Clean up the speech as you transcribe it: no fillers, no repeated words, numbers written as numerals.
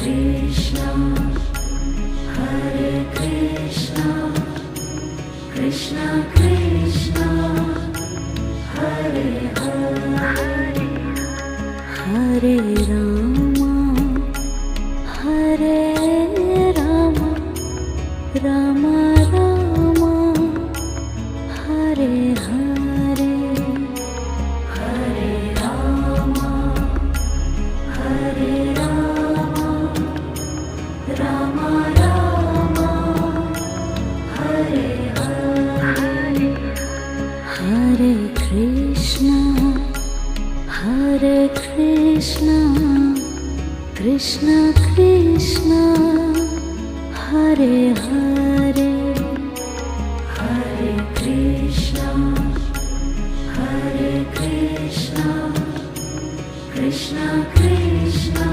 Krishna, Hare Krishna, Krishna Krishna, Hare Hare, Hare Rama, Hare Rama, Rama Rama, Hare Hare, Hare Rama, Hare Rama, Rama Rama, Hare Hare, Hare Krishna, Hare Krishna, Krishna Krishna, Hare Hare, Hare Krishna, Hare Krishna, Krishna Krishna,